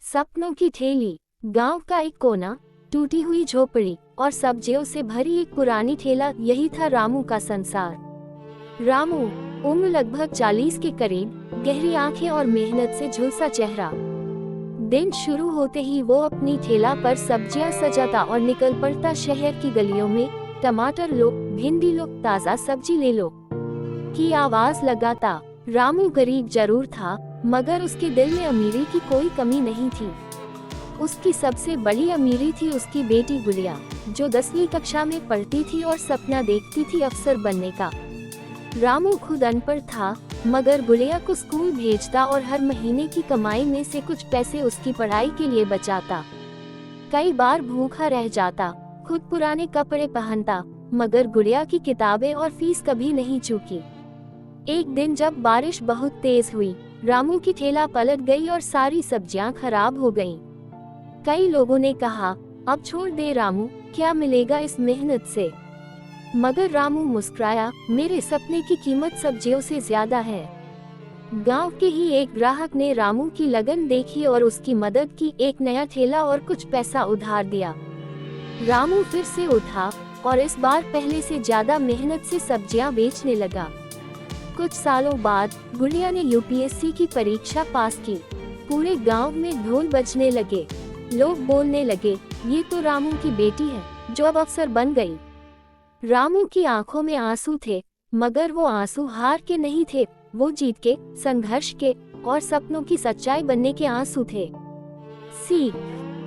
सपनों की ठेली। गांव का एक कोना, टूटी हुई झोपड़ी और सब्जियों से भरी एक पुरानी ठेला, यही था रामू का संसार। रामू, उम्र लगभग 40 के करीब, गहरी आंखें और मेहनत से झुलसा चेहरा। दिन शुरू होते ही वो अपनी ठेला पर सब्जियां सजाता और निकल पड़ता शहर की गलियों में। टमाटर लो, भिंडी लो, ताजा सब्जी ले लो की आवाज लगाता। रामू गरीब जरूर था, मगर उसके दिल में अमीरी की कोई कमी नहीं थी। उसकी सबसे बड़ी अमीरी थी उसकी बेटी गुड़िया, जो 10वीं कक्षा में पढ़ती थी और सपना देखती थी अफसर बनने का। रामू खुद अनपढ़ था, मगर गुड़िया को स्कूल भेजता और हर महीने की कमाई में से कुछ पैसे उसकी पढ़ाई के लिए बचाता। कई बार भूखा रह जाता, खुद पुराने कपड़े पहनता, मगर गुड़िया की किताबें और फीस कभी नहीं चूकी। एक दिन जब बारिश बहुत तेज हुई, रामू की ठेला पलट गई और सारी सब्जियां खराब हो गईं। कई लोगों ने कहा, अब छोड़ दे रामू, क्या मिलेगा इस मेहनत से। मगर रामू मुस्कुराया, मेरे सपने की कीमत सब्जियों से ज्यादा है। गांव के ही एक ग्राहक ने रामू की लगन देखी और उसकी मदद की, एक नया ठेला और कुछ पैसा उधार दिया। रामू फिर से उठा और इस बार पहले से ज्यादा मेहनत से सब्जियां बेचने लगा। कुछ सालों बाद गुड़िया ने यूपीएससी की परीक्षा पास की। पूरे गांव में ढोल बजने लगे, लोग बोलने लगे, ये तो रामू की बेटी है जो अब अफसर बन गई। रामू की आंखों में आंसू थे, मगर वो आंसू हार के नहीं थे, वो जीत के, संघर्ष के और सपनों की सच्चाई बनने के आंसू थे। सीख,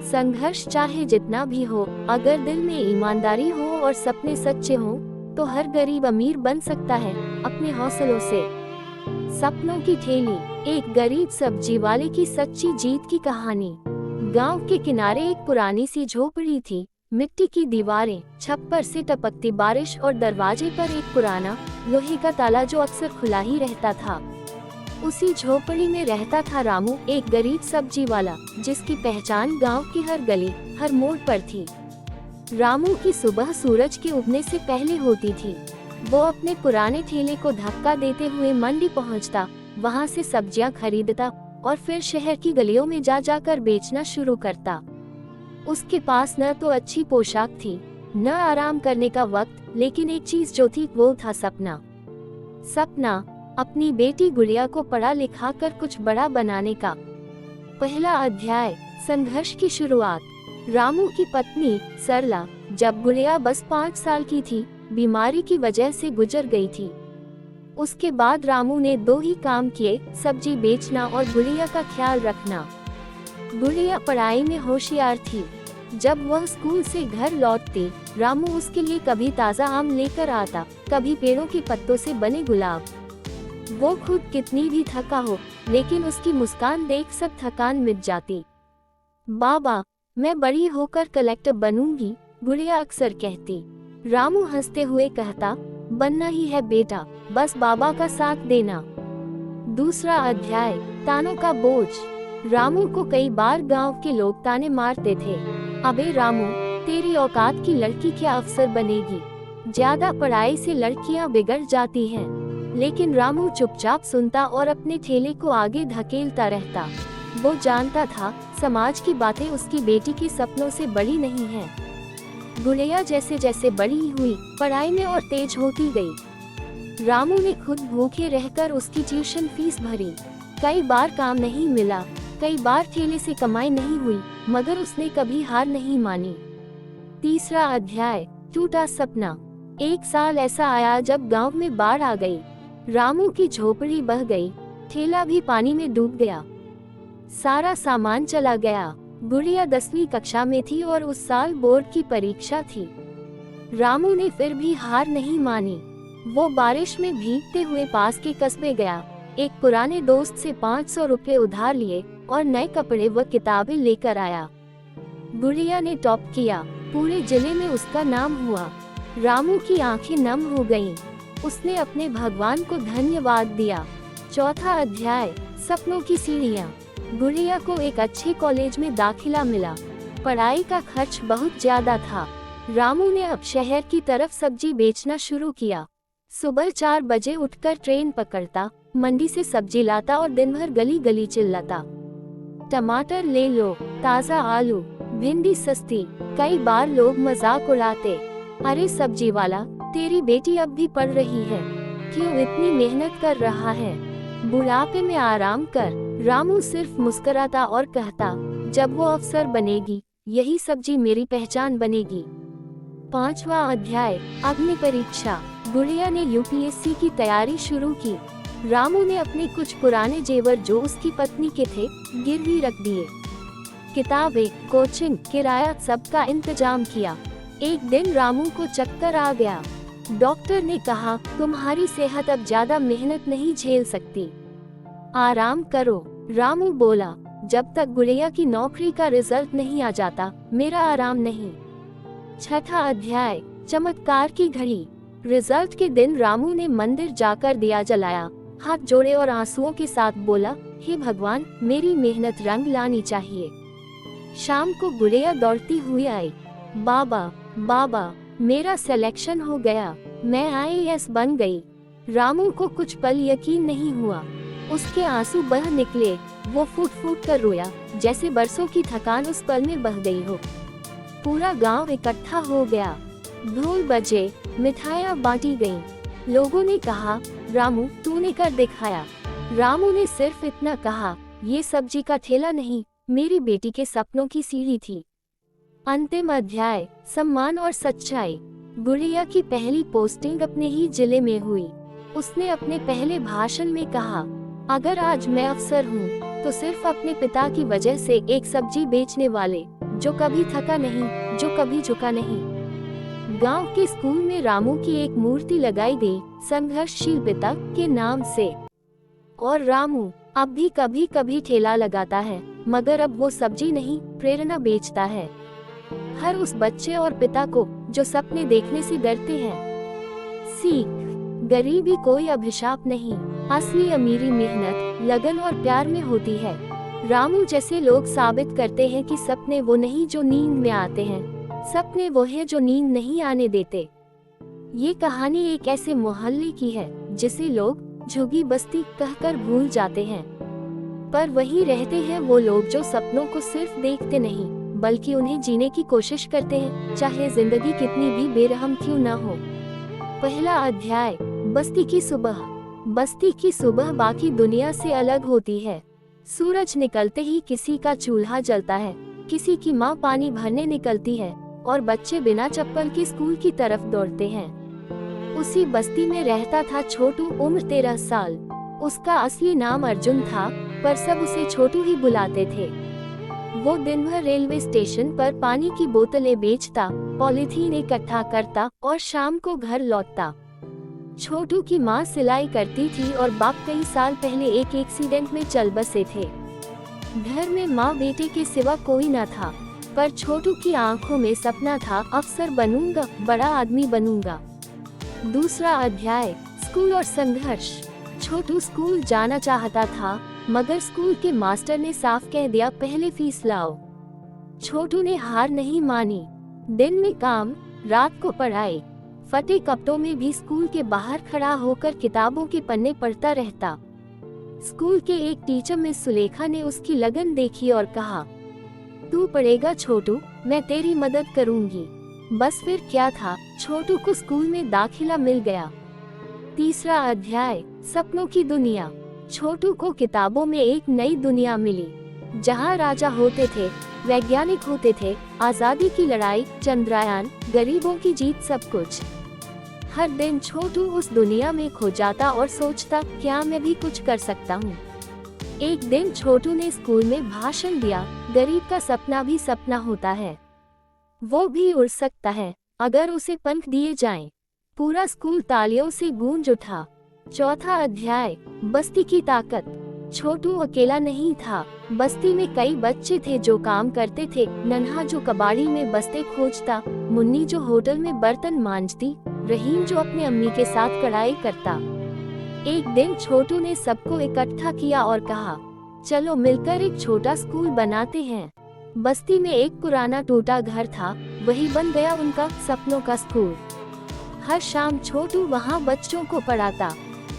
संघर्ष चाहे जितना भी हो, अगर दिल में ईमानदारी हो और सपने सच्चे हों, तो हर गरीब अमीर बन सकता है अपने हौसलों से। सपनों की ठेली, एक गरीब सब्जी वाले की सच्ची जीत की कहानी। गांव के किनारे एक पुरानी सी झोपड़ी थी, मिट्टी की दीवारें, छप्पर से टपकती बारिश और दरवाजे पर एक पुराना लोहे का ताला जो अक्सर खुला ही रहता था। उसी झोपड़ी में रहता था रामू, एक गरीब सब्जी वाला, जिसकी पहचान गांव की हर गली, हर मोड़ पर थी। रामू की सुबह सूरज के उगने से पहले होती थी। वो अपने पुराने ठेले को धक्का देते हुए मंडी पहुंचता, वहां से सब्जियां खरीदता और फिर शहर की गलियों में जा जाकर बेचना शुरू करता। उसके पास न तो अच्छी पोशाक थी, न आराम करने का वक्त, लेकिन एक चीज जो थी वो था सपना। सपना, अपनी बेटी गुड़िया को पढ़ा लिखा कर कुछ बड़ा बनाने का। पहला अध्याय, संघर्ष की शुरुआत। रामू की पत्नी सरला, जब गुड़िया बस 5 साल की थी, बीमारी की वजह से गुजर गई थी। उसके बाद रामू ने 2 ही काम किए, सब्जी बेचना और गुड़िया का ख्याल रखना। गुड़िया पढ़ाई में होशियार थी। जब वह स्कूल से घर लौटती, रामू उसके लिए कभी ताज़ा आम लेकर आता, कभी पेड़ों के पत्तों से बने गुलाब। वो खुद कितनी भी थका हो, लेकिन उसकी मुस्कान देख सब थकान मिट जाती। बाबा, मैं बड़ी होकर कलेक्टर बनूंगी, गुड़िया अक्सर कहती। रामू हंसते हुए कहता, बनना ही है बेटा, बस बाबा का साथ देना। दूसरा अध्याय, तानों का बोझ। रामू को कई बार गांव के लोग ताने मारते थे, अबे रामू, तेरी औकात की लड़की क्या अफसर बनेगी, ज्यादा पढ़ाई से लड़कियां बिगड़ जाती हैं। लेकिन रामू चुपचाप सुनता और अपने ठेले को आगे धकेलता रहता। वो जानता था, समाज की बातें उसकी बेटी के सपनों से बड़ी नहीं हैं। गुड़िया जैसे जैसे बड़ी हुई, पढ़ाई में और तेज होती गई। रामू ने खुद भूखे रहकर उसकी ट्यूशन फीस भरी। कई बार काम नहीं मिला, कई बार ठेले से कमाई नहीं हुई, मगर उसने कभी हार नहीं मानी। तीसरा अध्याय, टूटा सपना। एक साल ऐसा आया जब गांव में बाढ़ आ गई। रामू की झोपड़ी बह गई, ठेला भी पानी में डूब गया, सारा सामान चला गया। गुड़िया 10वीं कक्षा में थी और उस साल बोर्ड की परीक्षा थी। रामू ने फिर भी हार नहीं मानी। वो बारिश में भीगते हुए पास के कस्बे गया, एक पुराने दोस्त से 500 रुपए उधार लिए और नए कपड़े व किताबें लेकर आया। गुड़िया ने टॉप किया, पूरे जिले में उसका नाम हुआ। रामू की आंखें नम हो गईं। उसने अपने भगवान को धन्यवाद दिया। चौथा अध्याय, सपनों की सीढ़ियाँ। गुड़िया को एक अच्छे कॉलेज में दाखिला मिला। पढ़ाई का खर्च बहुत ज्यादा था। रामू ने अब शहर की तरफ सब्जी बेचना शुरू किया। सुबह 4 बजे उठकर ट्रेन पकड़ता, मंडी से सब्जी लाता और दिन भर गली गली चिल्लाता। टमाटर ले लो, ताज़ा आलू, भिंडी सस्ती। कई बार लोग मजाक उड़ाते, अरे सब्जी वाला, तेरी बेटी अब भी पढ़ रही है, क्यों इतनी मेहनत कर रहा है, बुढ़ापे में आराम कर। रामू सिर्फ मुस्कुराता और कहता, जब वो अफसर बनेगी, यही सब्जी मेरी पहचान बनेगी। 5वां अध्याय, अग्नि परीक्षा। गुड़िया ने यूपीएससी की तैयारी शुरू की। रामू ने अपने कुछ पुराने जेवर जो उसकी पत्नी के थे, गिरवी रख दिए। किताबें, कोचिंग, किराया, सबका इंतजाम किया। एक दिन रामू को चक्कर आ गया। डॉक्टर ने कहा, तुम्हारी सेहत अब ज्यादा मेहनत नहीं झेल सकती, आराम करो। रामू बोला, जब तक गुड़िया की नौकरी का रिजल्ट नहीं आ जाता, मेरा आराम नहीं। 6वां अध्याय, चमत्कार की घड़ी। रिजल्ट के दिन रामू ने मंदिर जाकर दिया जलाया, हाथ जोड़े और आंसुओं के साथ बोला, हे भगवान, मेरी मेहनत रंग लानी चाहिए। शाम को गुड़िया दौड़ती हुई आई, बाबा बाबा, मेरा सिलेक्शन हो गया, मैं आईएएस बन गई। रामू को कुछ पल यकीन नहीं हुआ, उसके आंसू बह निकले। वो फूट फूट कर रोया, जैसे बरसों की थकान उस पल में बह गई हो। पूरा गांव इकट्ठा हो गया, ढोल बजे, मिठाइयाँ बांटी गईं। लोगों ने कहा, रामू तूने कर दिखाया। रामू ने सिर्फ इतना कहा, ये सब्जी का ठेला नहीं, मेरी बेटी के सपनों की सीढ़ी थी। अंतिम अध्याय, सम्मान और सच्चाई। गुड़िया की पहली पोस्टिंग अपने ही जिले में हुई। उसने अपने पहले भाषण में कहा, अगर आज मैं अफसर हूँ, तो सिर्फ अपने पिता की वजह से, एक सब्जी बेचने वाले, जो कभी थका नहीं, जो कभी झुका नहीं। गांव के स्कूल में रामू की एक मूर्ति लगाई गई, संघर्षशील पिता के नाम से। और रामू अब भी कभी कभी ठेला लगाता है, मगर अब वो सब्जी नहीं, प्रेरणा बेचता है। हर उस बच्चे और पिता को जो सपने देखने से डरते हैं। सीख, गरीबी कोई अभिशाप नहीं, असली अमीरी मेहनत, लगन और प्यार में होती है। रामू जैसे लोग साबित करते हैं कि सपने वो नहीं जो नींद में आते हैं, सपने वो है जो नींद नहीं आने देते। ये कहानी एक ऐसे मोहल्ले की है जिसे लोग झुग्गी बस्ती कहकर भूल जाते हैं, पर वहीं रहते हैं वो लोग जो सपनों को सिर्फ देखते नहीं, बल्कि उन्हें जीने की कोशिश करते हैं, चाहे जिंदगी कितनी भी बेरहम क्यों न हो। पहला अध्याय, बस्ती की सुबह। बस्ती की सुबह बाकी दुनिया से अलग होती है। सूरज निकलते ही किसी का चूल्हा जलता है, किसी की माँ पानी भरने निकलती है, और बच्चे बिना चप्पल के स्कूल की तरफ दौड़ते हैं। उसी बस्ती में रहता था छोटू, उम्र 13 साल। उसका असली नाम अर्जुन था, पर सब उसे छोटू ही बुलाते थे। वो दिन भर रेलवे स्टेशन पर पानी की बोतलें बेचता, पॉलीथीन इकट्ठा करता और शाम को घर लौटता। छोटू की माँ सिलाई करती थी और बाप कई साल पहले एक एक्सीडेंट में चल बसे थे। घर में माँ बेटे के सिवा कोई न था, पर छोटू की आंखों में सपना था, अफसर बनूंगा, बड़ा आदमी बनूंगा। दूसरा अध्याय, स्कूल और संघर्ष। छोटू स्कूल जाना चाहता था, मगर स्कूल के मास्टर ने साफ कह दिया, पहले फीस लाओ। छोटू ने हार नहीं मानी। दिन में काम, रात को पढ़ाई। फटे कपड़ों में भी स्कूल के बाहर खड़ा होकर किताबों के पन्ने पढ़ता रहता। स्कूल के एक टीचर मिस सुलेखा ने उसकी लगन देखी और कहा, तू पढ़ेगा छोटू, मैं तेरी मदद करूंगी। बस फिर क्या था, छोटू को स्कूल में दाखिला मिल गया। तीसरा अध्याय, सपनों की दुनिया। छोटू को किताबों में एक नई दुनिया मिली, जहाँ राजा होते थे, वैज्ञानिक होते थे, आजादी की लड़ाई, चंद्रयान, गरीबों की जीत, सब कुछ। हर दिन छोटू उस दुनिया में खो जाता और सोचता, क्या मैं भी कुछ कर सकता हूँ। एक दिन छोटू ने स्कूल में भाषण दिया, गरीब का सपना भी सपना होता है, वो भी उड़ सकता है अगर उसे पंख दिए जाएं। पूरा स्कूल तालियों से गूंज उठा। चौथा अध्याय, बस्ती की ताकत। छोटू अकेला नहीं था, बस्ती में कई बच्चे थे जो काम करते थे। नन्हा जो कबाड़ी में बस्ते खोजता, मुन्नी जो होटल में बर्तन मांजती, रहीम जो अपने अम्मी के साथ कढ़ाई करता। एक दिन छोटू ने सबको इकट्ठा किया और कहा, चलो मिलकर एक छोटा स्कूल बनाते हैं। बस्ती में एक पुराना टूटा घर था, वही बन गया उनका सपनों का स्कूल। हर शाम छोटू वहाँ बच्चों को पढ़ाता,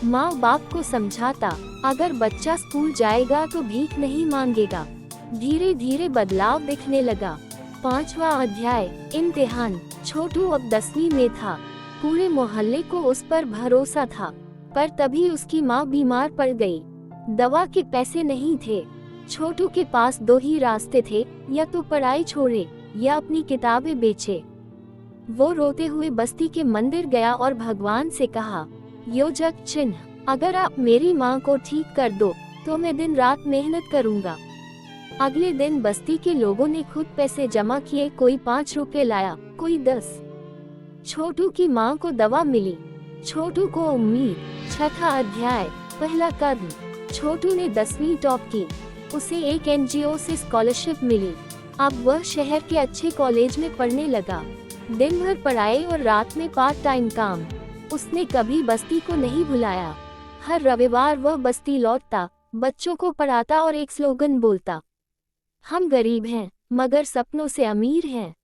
माँ बाप को समझाता, अगर बच्चा स्कूल जाएगा तो भीख नहीं मांगेगा, धीरे धीरे बदलाव दिखने लगा। 5वां अध्याय, इम्तिहान। छोटू अब 10वीं में था। पूरे मोहल्ले को उस पर भरोसा था, पर तभी उसकी माँ बीमार पड़ गई। दवा के पैसे नहीं थे। छोटू के पास 2 ही रास्ते थे, या तो पढ़ाई छोड़े या अपनी किताबें बेचे। वो रोते हुए बस्ती के मंदिर गया और भगवान से कहा, योजक चिन्ह, अगर आप मेरी माँ को ठीक कर दो तो मैं दिन रात मेहनत करूँगा। अगले दिन बस्ती के लोगों ने खुद पैसे जमा किए। कोई 5 रुपए लाया, कोई 10। छोटू की माँ को दवा मिली, छोटू को उम्मीद। 6वां अध्याय, पहला कदम। छोटू ने 10वीं टॉप की। उसे एक NGO से स्कॉलरशिप मिली। अब वह शहर के अच्छे कॉलेज में पढ़ने लगा। दिन भर पढ़ाई और रात में पार्ट टाइम काम। उसने कभी बस्ती को नहीं भुलाया। हर रविवार वह बस्ती लौटता, बच्चों को पढ़ाता और एक स्लोगन बोलता, हम गरीब हैं मगर सपनों से अमीर हैं।